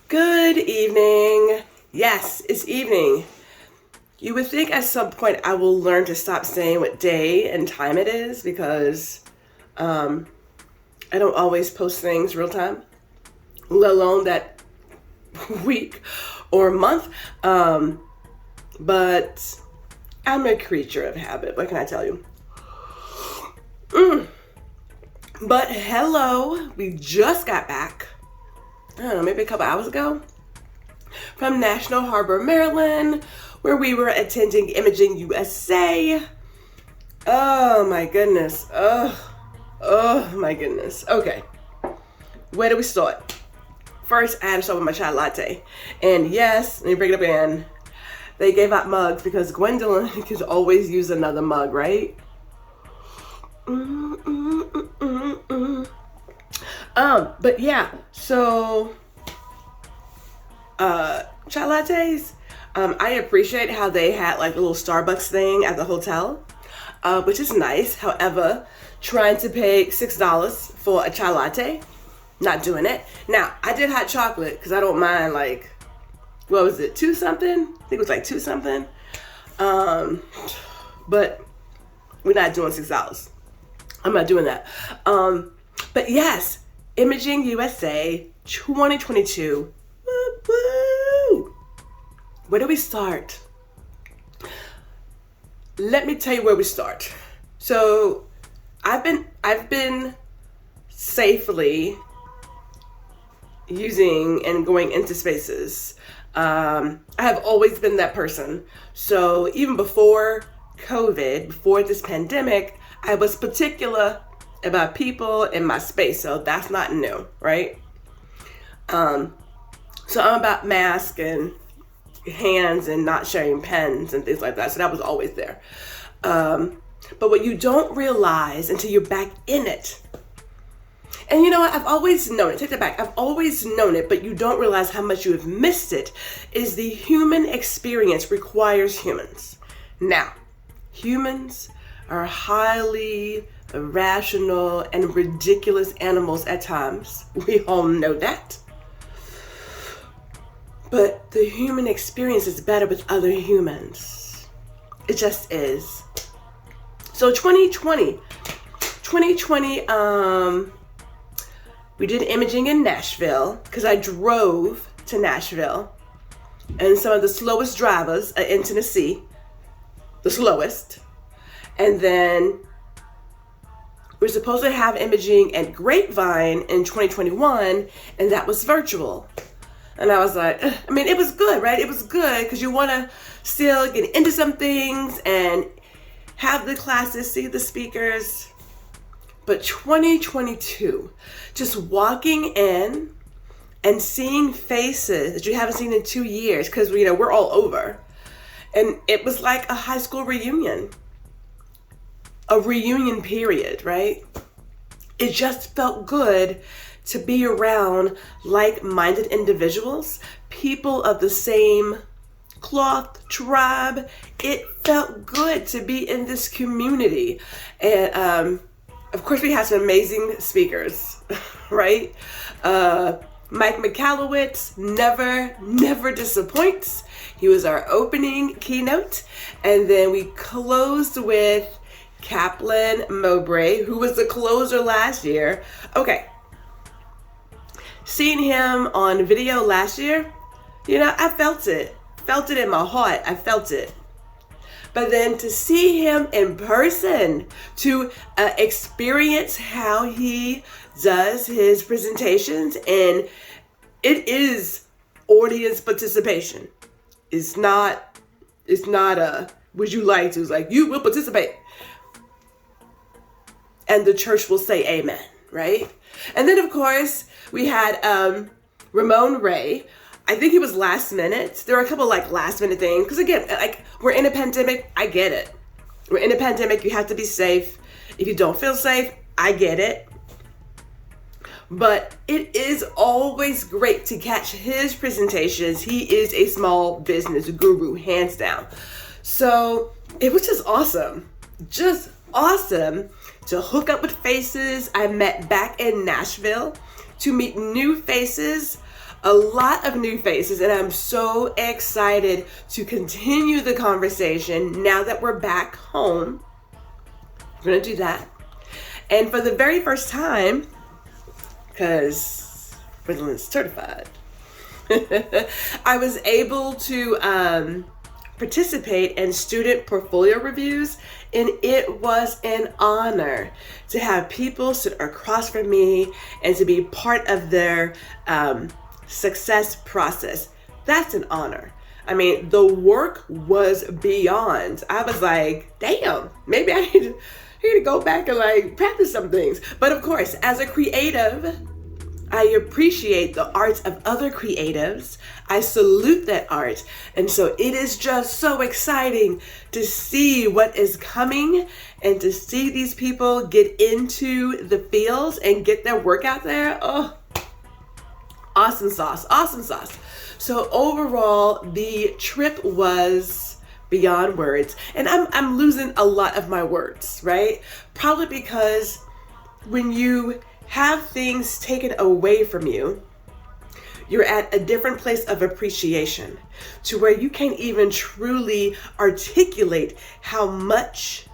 Good evening. Yes, it's evening. You would think at some point I will learn to stop saying what day and time it is because I don't always post things real time, let alone that week or month. But I'm a creature of habit. What can I tell you? But hello, we just got back. I don't know, maybe a couple hours ago from National Harbor, Maryland, where we were attending Imaging USA. Oh my goodness. Oh my goodness. Okay. Where do we start? First, I had to start with my chai latte. And yes, let me bring it up again. They gave out mugs because Gwendolyn can always use another mug, right? But yeah, so chai lattes, I appreciate how they had like a little Starbucks thing at the hotel, which is nice. However, trying to pay $6 for a chai latte, not doing it. Now, I did hot chocolate because I don't mind, like, what was it, 2 something? I think it was like 2 something. But we're not doing $6. I'm not doing that. But yes, Imaging USA 2022. Woo-woo. Where do we start? Let me tell you where we start. So I've been safely using and going into spaces. I have always been that person. So even before COVID, before this pandemic, I was particular about people in my space. So that's not new, right? So I'm about masks and hands and not sharing pens and things like that. So that was always there. But what you don't realize until you're back in it, and you know what, I've always known it, take that back, I've always known it, but you don't realize how much you have missed it, is the human experience requires humans. Now, humans are highly irrational and ridiculous animals at times. We all know that. But the human experience is better with other humans. It just is. So 2020, we did imaging in Nashville because I drove to Nashville, and some of the slowest drivers are in Tennessee, the slowest. And then we're supposed to have imaging at Grapevine in 2021, and that was virtual. And I was like, I mean, it was good, right? It was good because you want to still get into some things and have the classes, see the speakers. But 2022, just walking in and seeing faces that you haven't seen in 2 years, because we're all over. And it was like a high school reunion. A reunion period, right? It just felt good to be around like-minded individuals, people of the same cloth, tribe. It felt good to be in this community. And of course, we had some amazing speakers, right? Mike McAllowitz never disappoints. He was our opening keynote. And then we closed with Kaplan Mowbray, who was the closer last year. Okay. Seeing him on video last year, I felt it in my heart. I felt it. But then to see him in person, to experience how he does his presentations, and it is audience participation. It's not a would you like to? It's like you will participate. And the church will say amen, right? And then, of course, we had Ramon Ray. I think he was last minute. There were a couple last minute things. Because again, we're in a pandemic. I get it. We're in a pandemic. You have to be safe. If you don't feel safe, I get it. But it is always great to catch his presentations. He is a small business guru, hands down. So it was just awesome. Just awesome to hook up with faces I met back in Nashville, to meet new faces. a lot of new faces, and I'm so excited to continue the conversation now that we're back home. We're going to do that. And for the very first time, because Bridlin's certified, I was able to participate in student portfolio reviews, and it was an honor to have people sit across from me and to be part of their success process. That's an honor. I mean, the work was beyond. I was like, damn, maybe I need to go back and like practice some things. But of course, as a creative, I appreciate the art of other creatives. I salute that art. And so it is just so exciting to see what is coming and to see these people get into the fields and get their work out there. Oh, awesome sauce, awesome sauce. So overall, the trip was beyond words. And I'm losing a lot of my words, right? Probably because when you have things taken away from you, you're at a different place of appreciation to where you can't even truly articulate how much,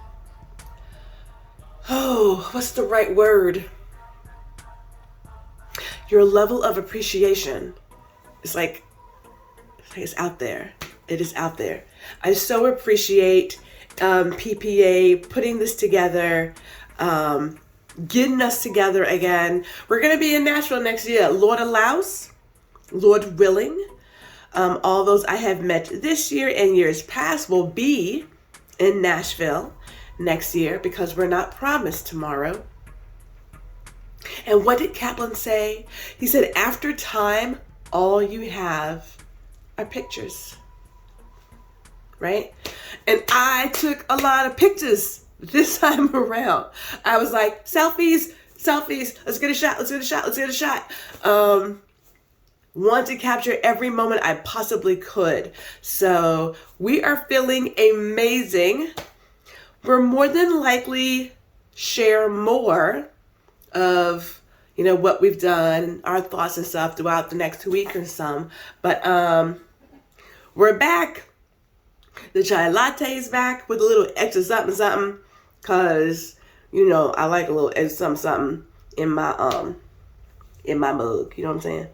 what's the right word? Your level of appreciation is like, it's out there. It is out there. I so appreciate PPA putting this together, getting us together again. We're going to be in Nashville next year. Lord allows, Lord willing. All those I have met this year and years past will be in Nashville next year because we're not promised tomorrow. And what did Kaplan say? He said, after time, all you have are pictures, right? And I took a lot of pictures this time around. I was like, selfies, let's get a shot. Want to capture every moment I possibly could. So we are feeling amazing. We're more than likely share more of, what we've done, our thoughts and stuff throughout the next 2 weeks or some. But we're back. The chai latte is back with a little extra something. Cause I like a little extra something in my mug. You know what I'm saying?